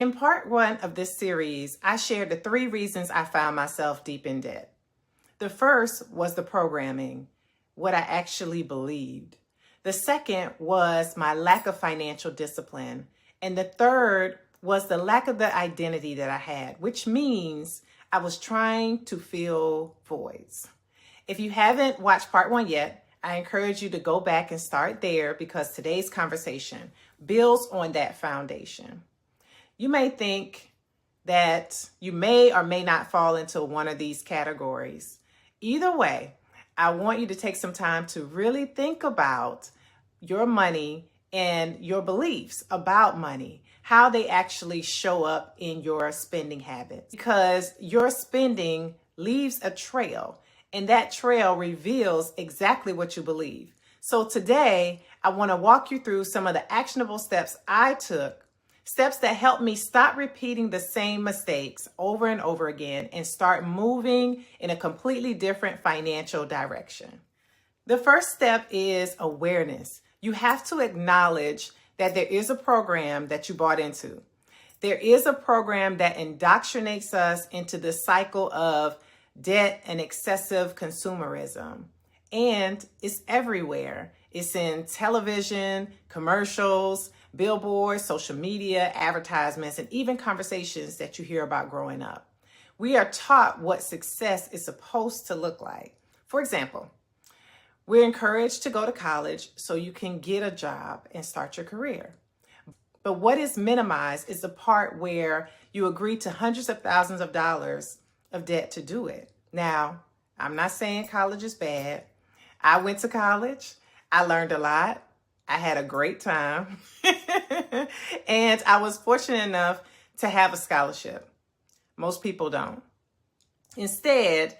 In part one of this series, I shared the 3 reasons I found myself deep in debt. The first was the programming, what I actually believed. The second was my lack of financial discipline. And the third was the lack of the identity that I had, which means I was trying to fill voids. If you haven't watched part 1 yet, I encourage you to go back and start there because today's conversation builds on that foundation. You may think that you may or may not fall into one of these categories. Either way, I want you to take some time to really think about your money and your beliefs about money, how they actually show up in your spending habits. Because your spending leaves a trail, and that trail reveals exactly what you believe. So today, I want to walk you through some of the actionable steps I took, steps that help me stop repeating the same mistakes over and over again and start moving in a completely different financial direction. The first step is awareness. You have to acknowledge that there is a program that you bought into. There is a program that indoctrinates us into the cycle of debt and excessive consumerism. And it's everywhere. It's in television, commercials, billboards, social media, advertisements, and even conversations that you hear about growing up. We are taught what success is supposed to look like. For example, we're encouraged to go to college so you can get a job and start your career. But what is minimized is the part where you agree to hundreds of thousands of dollars of debt to do it. Now, I'm not saying college is bad. I went to college. I learned a lot. I had a great time. And I was fortunate enough to have a scholarship. Most people don't. Instead,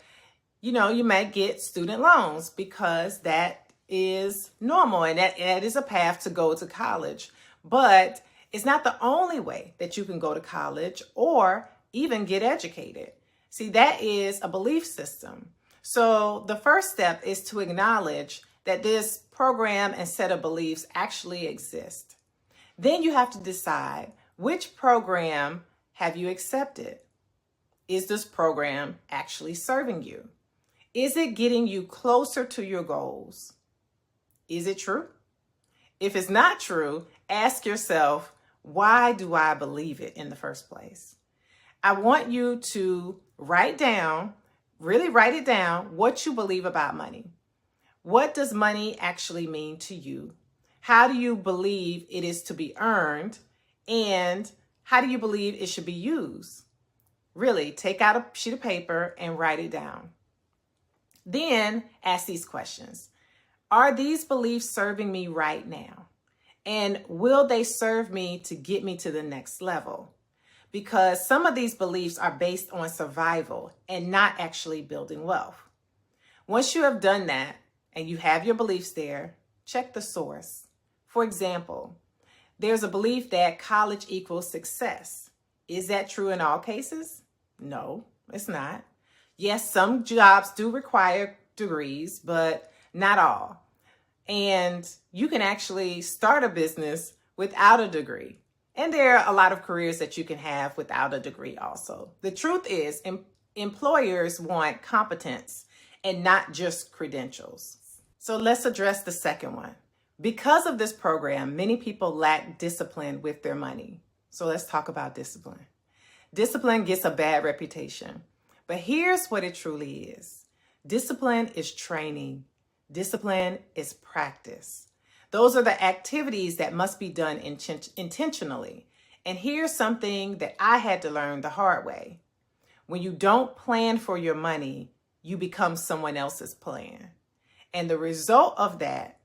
you might get student loans because that is normal and that is a path to go to college. But it's not the only way that you can go to college or even get educated. See, that is a belief system. So the first step is to acknowledge that this program and set of beliefs actually exist. Then you have to decide which program have you accepted. Is this program actually serving you? Is it getting you closer to your goals? Is it true? If it's not true, ask yourself, why do I believe it in the first place? I want you to really write it down what you believe about money. What does money actually mean to you? How do you believe it is to be earned? And how do you believe it should be used? Really, take out a sheet of paper and write it down. Then ask these questions. Are these beliefs serving me right now? And will they serve me to get me to the next level? Because some of these beliefs are based on survival and not actually building wealth. Once you have done that and you have your beliefs there, check the source. For example, there's a belief that college equals success. Is that true in all cases? No, it's not. Yes, some jobs do require degrees, but not all. And you can actually start a business without a degree. And there are a lot of careers that you can have without a degree also. The truth is, employers want competence and not just credentials. So let's address the second one. Because of this program, many people lack discipline with their money. So let's talk about discipline. Discipline gets a bad reputation, but here's what it truly is. Discipline is training. Discipline is practice. Those are the activities that must be done intentionally. And here's something that I had to learn the hard way. When you don't plan for your money, you become someone else's plan. And the result of that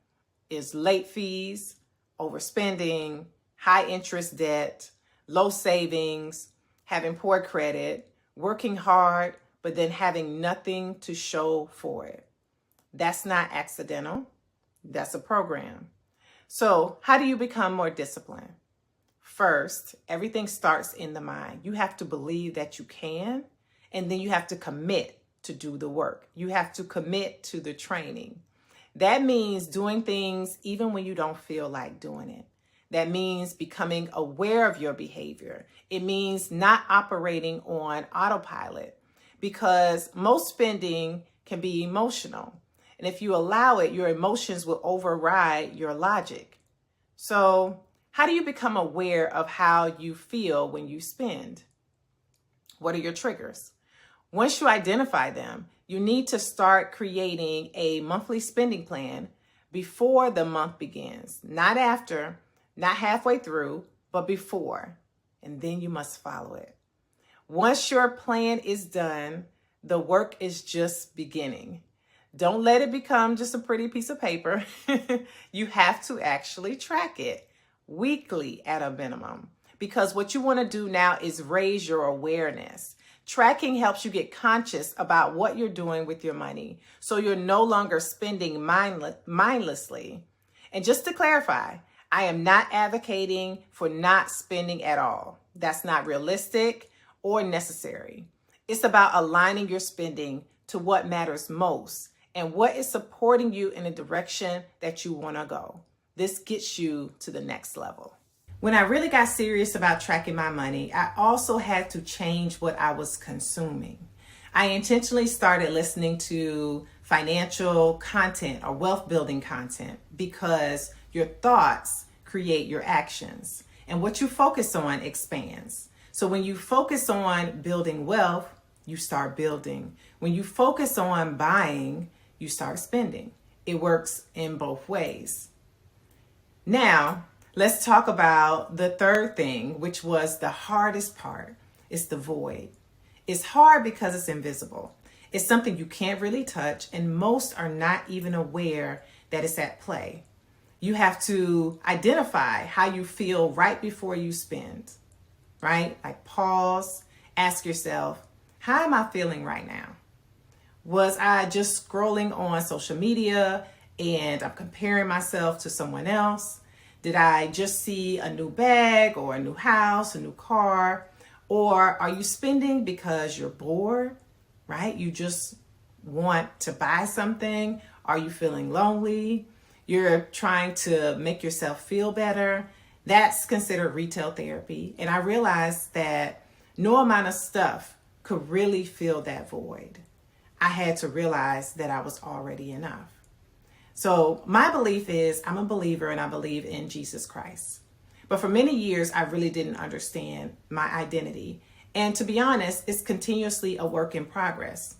is late fees, overspending, high interest debt, low savings, having poor credit, working hard, but then having nothing to show for it. That's not accidental. That's a program. So how do you become more disciplined? First, everything starts in the mind. You have to believe that you can, and then you have to commit to do the work. You have to commit to the training. That means doing things even when you don't feel like doing it. That means becoming aware of your behavior. It means not operating on autopilot, because most spending can be emotional. And if you allow it, your emotions will override your logic. So, how do you become aware of how you feel when you spend? What are your triggers? Once you identify them, you need to start creating a monthly spending plan before the month begins. Not after, not halfway through, but before. And then you must follow it. Once your plan is done, the work is just beginning. Don't let it become just a pretty piece of paper. You have to actually track it weekly at a minimum, because what you want to do now is raise your awareness. Tracking helps you get conscious about what you're doing with your money, so you're no longer spending mindlessly. And just to clarify, I am not advocating for not spending at all. That's not realistic or necessary. It's about aligning your spending to what matters most and what is supporting you in the direction that you want to go. This gets you to the next level. When I really got serious about tracking my money, I also had to change what I was consuming. I intentionally started listening to financial content or wealth building content, because your thoughts create your actions, and what you focus on expands. So when you focus on building wealth, you start building. When you focus on buying, you start spending. It works in both ways. Now, let's talk about the third thing, which was the hardest part. It's the void. It's hard because it's invisible. It's something you can't really touch, and most are not even aware that it's at play. You have to identify how you feel right before you spend, right? Like pause, ask yourself, how am I feeling right now? Was I just scrolling on social media and I'm comparing myself to someone else? Did I just see a new bag or a new house, a new car? Or are you spending because you're bored, right? You just want to buy something. Are you feeling lonely? You're trying to make yourself feel better. That's considered retail therapy. And I realized that no amount of stuff could really fill that void. I had to realize that I was already enough. So my belief is I'm a believer and I believe in Jesus Christ. But for many years, I really didn't understand my identity. And to be honest, it's continuously a work in progress.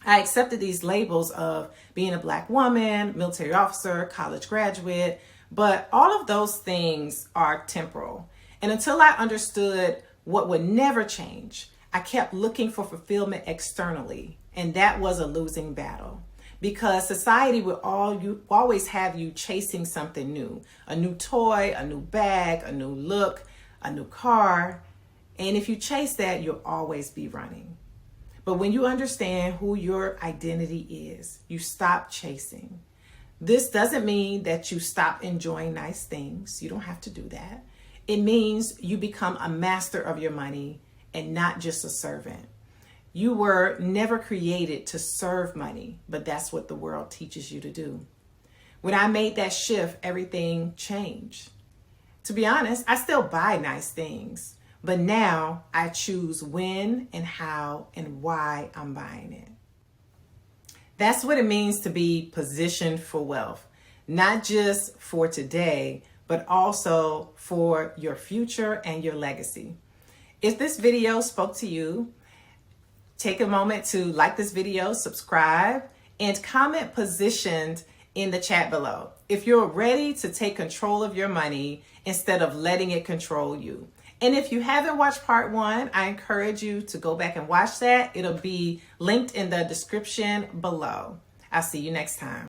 I accepted these labels of being a Black woman, military officer, college graduate, but all of those things are temporal. And until I understood what would never change, I kept looking for fulfillment externally. And that was a losing battle, because society will always have you chasing something new, a new toy, a new bag, a new look, a new car. And if you chase that, you'll always be running. But when you understand who your identity is, you stop chasing. This doesn't mean that you stop enjoying nice things. You don't have to do that. It means you become a master of your money and not just a servant. You were never created to serve money, but that's what the world teaches you to do. When I made that shift, everything changed. To be honest, I still buy nice things, but now I choose when and how and why I'm buying it. That's what it means to be positioned for wealth, not just for today, but also for your future and your legacy. If this video spoke to you, take a moment to like this video, subscribe, and comment positioned in the chat below if you're ready to take control of your money instead of letting it control you. And if you haven't watched part 1, I encourage you to go back and watch that. It'll be linked in the description below. I'll see you next time.